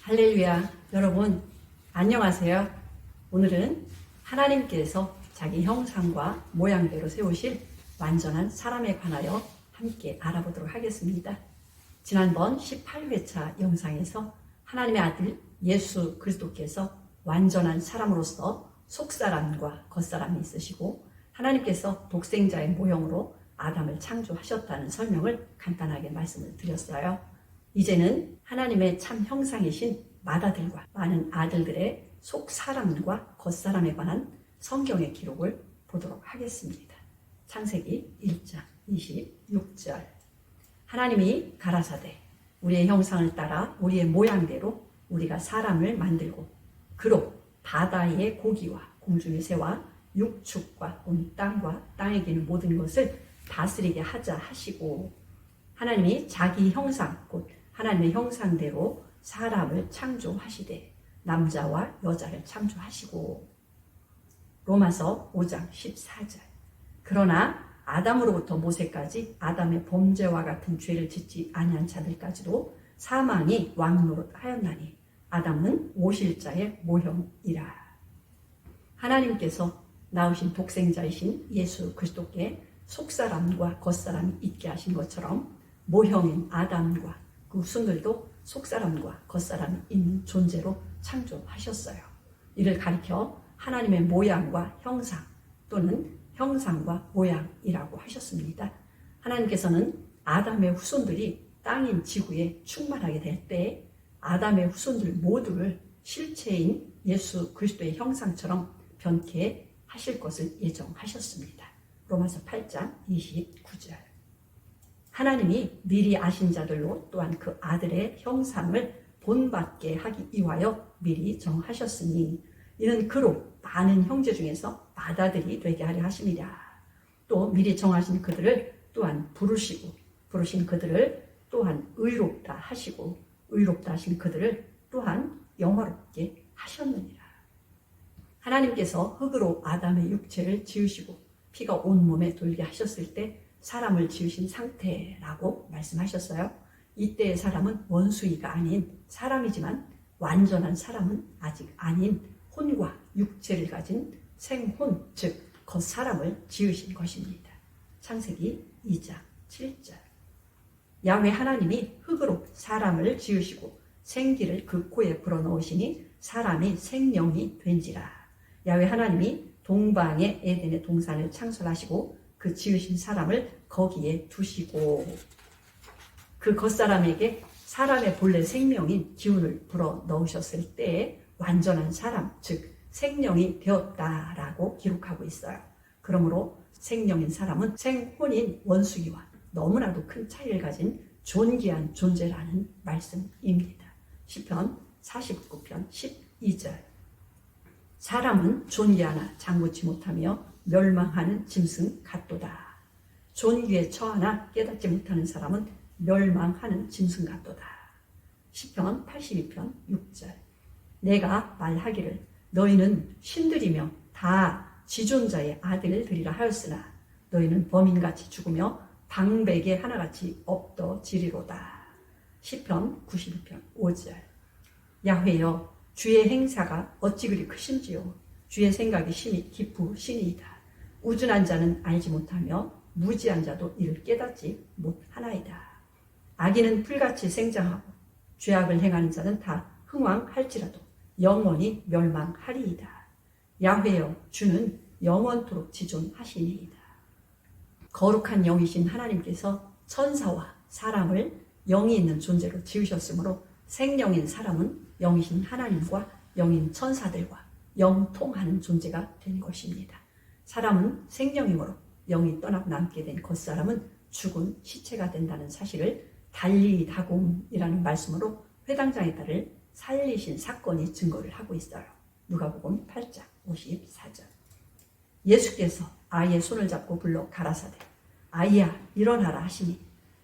할렐루야. 여러분 안녕하세요. 오늘은 하나님께서 자기 형상과 모양대로 세우실 완전한 사람에 관하여 함께 알아보도록 하겠습니다. 지난번 18회차 영상에서 하나님의 아들 예수 그리스도께서 완전한 사람으로서 속사람과 겉사람이 있으시고 하나님께서 독생자의 모형으로 아담을 창조하셨다는 설명을 간단하게 말씀을 드렸어요. 이제는 하나님의 참 형상이신 맏아들과 많은 아들들의 속사람과 겉사람에 관한 성경의 기록을 보도록 하겠습니다. 창세기 1장 26절. 하나님이 가라사대 우리의 형상을 따라 우리의 모양대로 우리가 사람을 만들고 그로 바다의 고기와 공중의 새와 육축과 온 땅과 땅에 기는 모든 것을 다스리게 하자 하시고, 하나님이 자기 형상 곧 하나님의 형상대로 사람을 창조하시되 남자와 여자를 창조하시고. 로마서 5장 14절. 그러나 아담으로부터 모세까지 아담의 범죄와 같은 죄를 짓지 아니한 자들까지도 사망이 왕노릇하였나니 아담은 오실자의 모형이라. 하나님께서 낳으신 독생자이신 예수 그리스도께 속사람과 겉사람이 있게 하신 것처럼 모형인 아담과 그 후손들도 속사람과 겉사람이 있는 존재로 창조하셨어요. 이를 가리켜 하나님의 모양과 형상 또는 형상과 모양이라고 하셨습니다. 하나님께서는 아담의 후손들이 땅인 지구에 충만하게 될 때 아담의 후손들 모두를 실체인 예수 그리스도의 형상처럼 변케 하실 것을 예정하셨습니다. 로마서 8장 29절. 하나님이 미리 아신 자들로 또한 그 아들의 형상을 본받게 하기 위하여 미리 정하셨으니 이는 그로 많은 형제 중에서 맏아들이 되게 하려 하심이라. 또 미리 정하신 그들을 또한 부르신 그들을 또한 의롭다 하시고 의롭다 하신 그들을 또한 영화롭게 하셨느니라. 하나님께서 흙으로 아담의 육체를 지으시고 피가 온 몸에 돌게 하셨을 때 사람을 지으신 상태라고 말씀하셨어요. 이때의 사람은 원수이가 아닌 사람이지만 완전한 사람은 아직 아닌 혼과 육체를 가진 생혼, 즉 겉사람을 지으신 것입니다. 창세기 2장 7절. 야훼 하나님이 흙으로 사람을 지으시고 생기를 그 코에 불어넣으시니 사람이 생명이 된지라. 야훼 하나님이 동방의 에덴의 동산을 창설하시고 그 지으신 사람을 거기에 두시고 그 겉사람에게 사람의 본래 생명인 기운을 불어넣으셨을 때에 완전한 사람, 즉 생명이 되었다라고 기록하고 있어요. 그러므로 생명인 사람은 생혼인 원수이와 너무나도 큰 차이를 가진 존귀한 존재라는 말씀입니다. 시편 49편 12절. 사람은 존귀하나 장구치 못하며 멸망하는 짐승 같도다. 존귀에 처하나 깨닫지 못하는 사람은 멸망하는 짐승 같도다. 시편 82편 6절. 내가 말하기를 너희는 신들이며 다 지존자의 아들들이라 하였으나 너희는 범인같이 죽으며 방백의 하나같이 엎어지리로다. 시편 92편 5절. 야훼여 주의 행사가 어찌 그리 크신지요. 주의 생각이 심히 깊으시니이다. 우준한 자는 알지 못하며 무지한 자도 이를 깨닫지 못하나이다. 악인은 풀같이 생장하고 죄악을 행하는 자는 다 흥왕할지라도 영원히 멸망하리이다. 야훼여 주는 영원토록 지존하시니이다. 거룩한 영이신 하나님께서 천사와 사람을 영이 있는 존재로 지으셨으므로 생명인 사람은 영이신 하나님과 영인 천사들과 영통하는 존재가 된 것입니다. 사람은 생명이므로 영이 떠나고 남게 된 겉사람은 죽은 시체가 된다는 사실을 달리다곰이라는 말씀으로 회당장에 따를 살리신 사건이 증거를 하고 있어요. 누가복음 8장 54절. 예수께서 아이의 손을 잡고 불러 가라사대 아이야 일어나라 하시니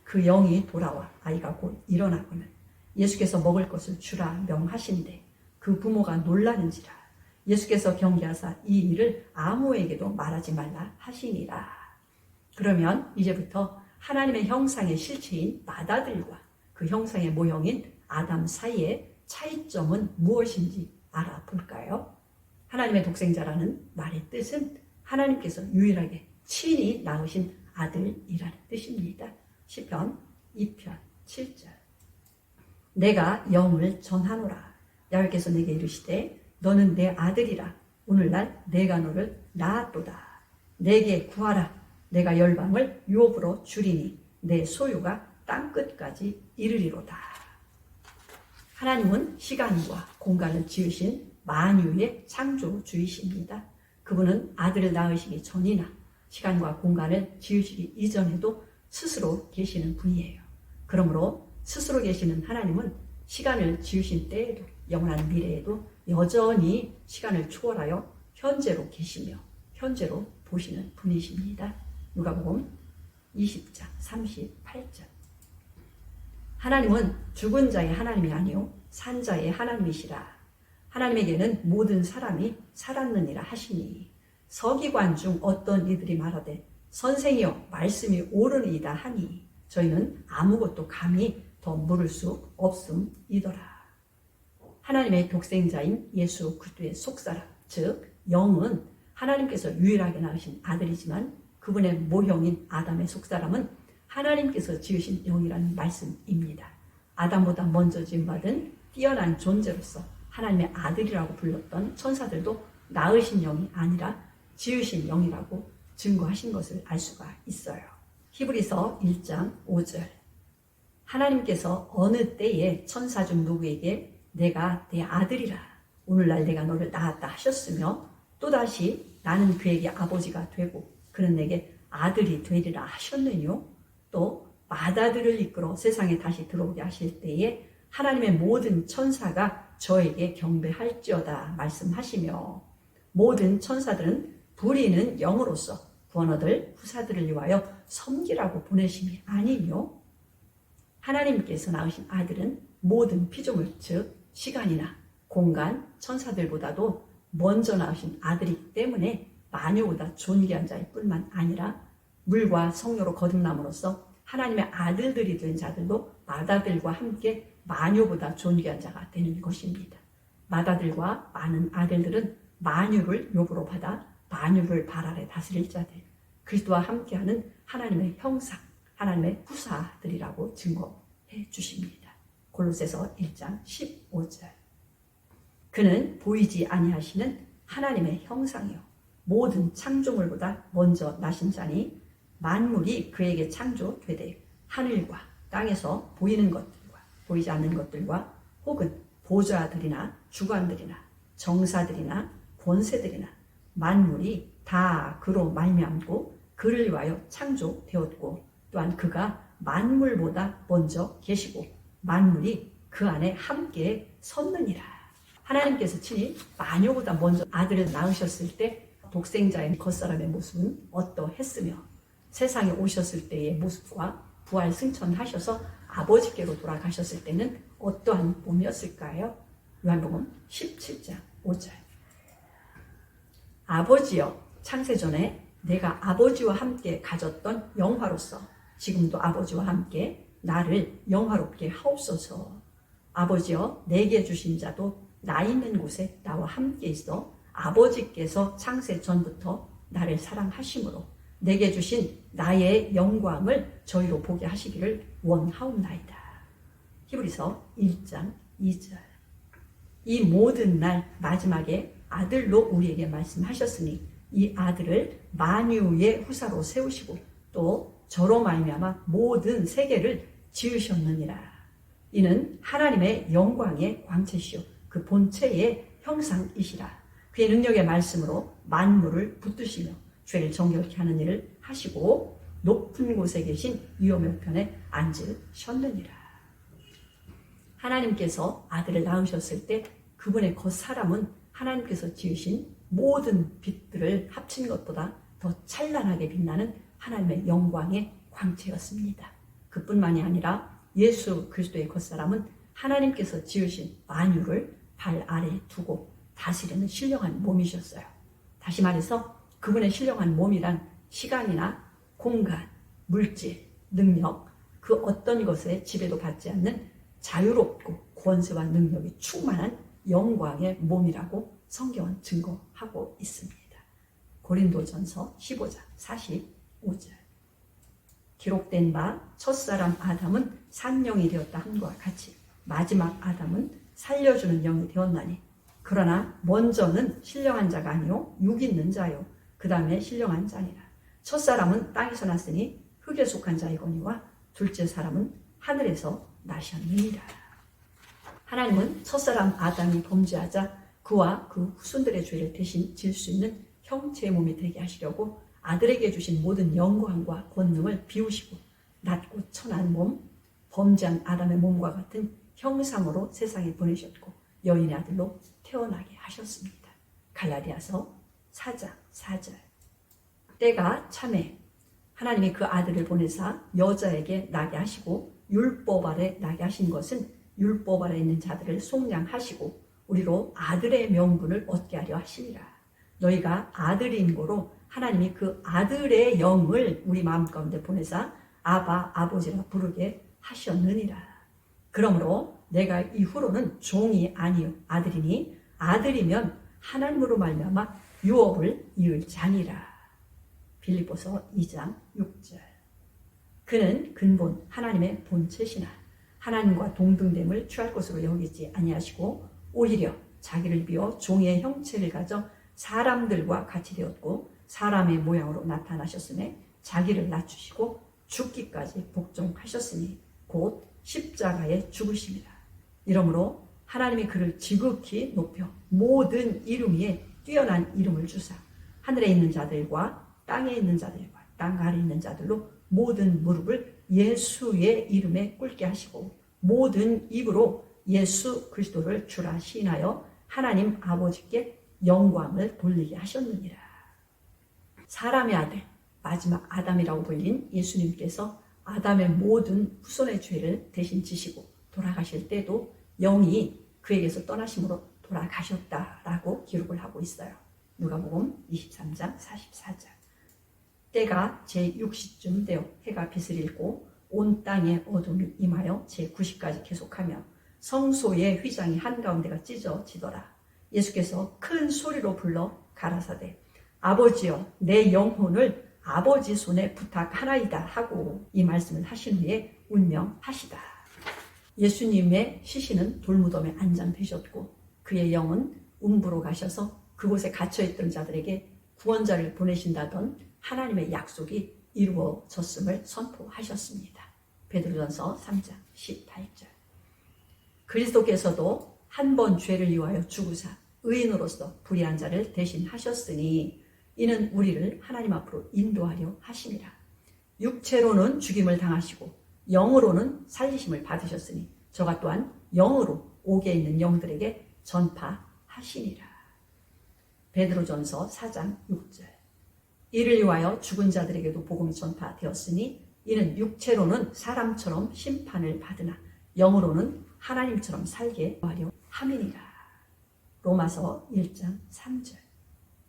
그 영이 돌아와 아이가 곧 일어나고는 예수께서 먹을 것을 주라 명하신데 그 부모가 놀라는지라. 예수께서 경계하사 이 일을 아무에게도 말하지 말라 하시니라. 그러면 이제부터 하나님의 형상의 실체인 맏아들과 그 형상의 모형인 아담 사이에 차이점은 무엇인지 알아볼까요? 하나님의 독생자라는 말의 뜻은 하나님께서 유일하게 친히 낳으신 아들이라는 뜻입니다. 시편 2편 7절. 내가 영을 전하노라. 야훼께서 내게 이르시되 너는 내 아들이라. 오늘날 내가 너를 낳았도다. 내게 구하라. 내가 열방을 유업으로 주리니 내 소유가 땅끝까지 이르리로다. 하나님은 시간과 공간을 지으신 만유의 창조주이십니다. 그분은 아들을 낳으시기 전이나 시간과 공간을 지으시기 이전에도 스스로 계시는 분이에요. 그러므로 스스로 계시는 하나님은 시간을 지으신 때에도 영원한 미래에도 여전히 시간을 초월하여 현재로 계시며 현재로 보시는 분이십니다. 누가복음 20장 38절. 하나님은 죽은 자의 하나님이 아니요 산 자의 하나님이시라. 하나님에게는 모든 사람이 살았느니라 하시니 서기관 중 어떤 이들이 말하되 선생이여 말씀이 옳으니이다 하니 저희는 아무것도 감히 더 물을 수 없음이더라. 하나님의 독생자인 예수 그리스도의 속사람, 즉 영은 하나님께서 유일하게 낳으신 아들이지만 그분의 모형인 아담의 속사람은 하나님께서 지으신 영이라는 말씀입니다. 아담보다 먼저 지음받은 뛰어난 존재로서 하나님의 아들이라고 불렀던 천사들도 낳으신 영이 아니라 지으신 영이라고 증거하신 것을 알 수가 있어요. 히브리서 1장 5절. 하나님께서 어느 때에 천사 중 누구에게 내가 내 아들이라 오늘날 내가 너를 낳았다 하셨으며 또다시 나는 그에게 아버지가 되고 그는 내게 아들이 되리라 하셨느뇨. 또 맏아들을 이끌어 세상에 다시 들어오게 하실 때에 하나님의 모든 천사가 저에게 경배할지어다 말씀하시며 모든 천사들은 부리는 영으로서 구원 얻을 후사들을 위하여 섬기라고 보내심이 아니며 하나님께서 낳으신 아들은 모든 피조물 즉 시간이나 공간 천사들보다도 먼저 낳으신 아들이기 때문에 마녀보다 존귀한 자일 뿐만 아니라 물과 성녀로 거듭남으로써 하나님의 아들들이 된 자들도 맏아들과 함께 마녀보다 존귀한 자가 되는 것입니다. 맏아들과 많은 아들들은 마녀를 욥으로 받아 마녀를 발 아래 다스릴 자들, 그리스도와 함께하는 하나님의 형상, 하나님의 후사들이라고 증거해 주십니다. 골로새서 1장 15절. 그는 보이지 아니하시는 하나님의 형상이요 모든 창조물보다 먼저 나신 자니 만물이 그에게 창조되되 하늘과 땅에서 보이는 것들과 보이지 않는 것들과 혹은 보좌들이나 주관들이나 정사들이나 권세들이나 만물이 다 그로 말미암고 그를 위하여 창조되었고 또한 그가 만물보다 먼저 계시고 만물이 그 안에 함께 섰느니라. 하나님께서 친히 마녀보다 먼저 아들을 낳으셨을 때 독생자인 겉사람의 모습은 어떠했으며 세상에 오셨을 때의 모습과 부활 승천하셔서 아버지께로 돌아가셨을 때는 어떠한 몸이었을까요? 요한복음 17장 5절. 아버지여 창세전에 내가 아버지와 함께 가졌던 영화로서 지금도 아버지와 함께 나를 영화롭게 하옵소서. 아버지여 내게 주신 자도 나 있는 곳에 나와 함께 있어 아버지께서 창세 전부터 나를 사랑하심으로 내게 주신 나의 영광을 저희로 보게 하시기를 원하옵나이다. 히브리서 1장 2절. 이 모든 날 마지막에 아들로 우리에게 말씀하셨으니 이 아들을 만유의 후사로 세우시고 또 저로 말미암아 모든 세계를 지으셨느니라. 이는 하나님의 영광의 광채시요 그 본체의 형상이시라. 그의 능력의 말씀으로 만물을 붙드시며 죄를 정결케 하는 일을 하시고 높은 곳에 계신 위엄의 편에 앉으셨느니라. 하나님께서 아들을 낳으셨을 때 그분의 겉사람은 하나님께서 지으신 모든 빛들을 합친 것보다 더 찬란하게 빛나는 하나님의 영광의 광채였습니다. 그뿐만이 아니라 예수 그리스도의 겉사람은 하나님께서 지으신 만유를 발 아래에 두고 다스리는 신령한 몸이셨어요. 다시 말해서 그분의 신령한 몸이란 시간이나 공간, 물질, 능력 그 어떤 것에 지배도 받지 않는 자유롭고 권세와 능력이 충만한 영광의 몸이라고 성경은 증거하고 있습니다. 고린도전서 15장 45절. 기록된 바 첫사람 아담은 산영이 되었다 함과 같이 마지막 아담은 살려주는 영이 되었나니 그러나 먼저는 신령한 자가 아니요 육 있는 자요 그 다음에 신령한 자니라. 첫사람은 땅에서 났으니 흙에 속한 자이거니와 둘째 사람은 하늘에서 나셨느니라. 하나님은 첫사람 아담이 범죄하자 그와 그 후손들의 죄를 대신 질 수 있는 형체의 몸이 되게 하시려고 아들에게 주신 모든 영광과 권능을 비우시고 낮고 천한 몸, 범죄한 아담의 몸과 같은 형상으로 세상에 보내셨고 여인의 아들로 태어나게 하셨습니다. 갈라디아서 4장 4절. 때가 참에 하나님이 그 아들을 보내사 여자에게 나게 하시고 율법 아래 나게 하신 것은 율법 아래 있는 자들을 속량하시고 우리로 아들의 명분을 얻게 하려 하시니라. 너희가 아들인 고로 하나님이 그 아들의 영을 우리 마음 가운데 보내사 아바 아버지라 부르게 하셨느니라. 그러므로 내가 이후로는 종이 아니요 아들이니 아들이면 하나님으로 말미암아 유업을 이을 자니라. 빌립보서 2장 6절. 그는 근본 하나님의 본체시나 하나님과 동등됨을 취할 것으로 여기지 아니하시고 오히려 자기를 비워 종의 형체를 가져 사람들과 같이 되었고 사람의 모양으로 나타나셨으며 자기를 낮추시고 죽기까지 복종하셨으니 곧 십자가에 죽으심이라. 이러므로 하나님이 그를 지극히 높여 모든 이름 위에 뛰어난 이름을 주사 하늘에 있는 자들과 땅에 있는 자들과 땅 아래에 있는 자들로 모든 무릎을 예수의 이름에 꿇게 하시고 모든 입으로 예수 그리스도를 주라 시인하여 하나님 아버지께 영광을 돌리게 하셨느니라. 사람의 아들 마지막 아담이라고 불린 예수님께서 아담의 모든 후손의 죄를 대신 지시고 돌아가실 때도 영이 그에게서 떠나심으로 돌아가셨다라고 기록을 하고 있어요. 누가복음 23장 44절. 때가 제60쯤 되어 해가 빛을 잃고 온 땅에 어둠이 임하여 제90까지 계속하며 성소의 휘장이 한가운데가 찢어지더라. 예수께서 큰 소리로 불러 가라사대 아버지여 내 영혼을 아버지 손에 부탁하나이다 하고 이 말씀을 하신 후에 운명하시다. 예수님의 시신은 돌무덤에 안장되셨고 그의 영은 음부로 가셔서 그곳에 갇혀있던 자들에게 구원자를 보내신다던 하나님의 약속이 이루어졌음을 선포하셨습니다. 베드로전서 3장 18절. 그리스도께서도 한 번 죄를 위하여 죽으사 의인으로서 불의한 자를 대신하셨으니 이는 우리를 하나님 앞으로 인도하려 하심이라. 육체로는 죽임을 당하시고 영으로는 살리심을 받으셨으니 저가 또한 영으로 옥에 있는 영들에게 전파하시니라. 베드로전서 4장 6절. 이를 위하여 죽은 자들에게도 복음이 전파되었으니 이는 육체로는 사람처럼 심판을 받으나 영으로는 하나님처럼 살게 하려 함이니라. 로마서 1장 3절.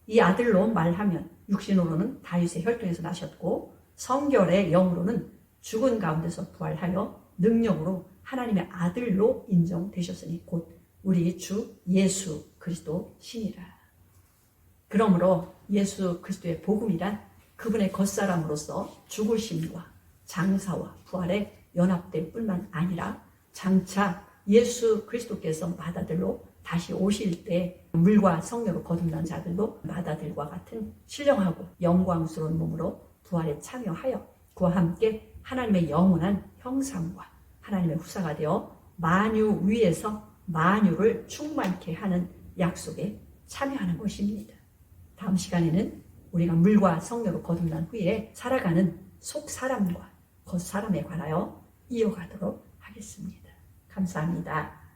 이 아들로 말하면 육신으로는 다윗의 혈통에서 나셨고 성결의 영으로는 죽은 가운데서 부활하여 능력으로 하나님의 아들로 인정되셨으니 곧 우리 주 예수 그리스도시니라. 그러므로 예수 그리스도의 복음이란 그분의 겉사람으로서 죽으심과 장사와 부활에 연합될 뿐만 아니라 장차 예수 그리스도께서 마다들로 다시 오실 때 물과 성령으로 거듭난 자들도 마다들과 같은 신령하고 영광스러운 몸으로 부활에 참여하여 그와 함께 하나님의 영원한 형상과 하나님의 후사가 되어 만유 위에서 만유를 충만케 하는 약속에 참여하는 것입니다. 다음 시간에는 우리가 물과 성령으로 거듭난 후에 살아가는 속사람과 겉사람에 관하여 이어가도록 하겠습니다. 감사합니다.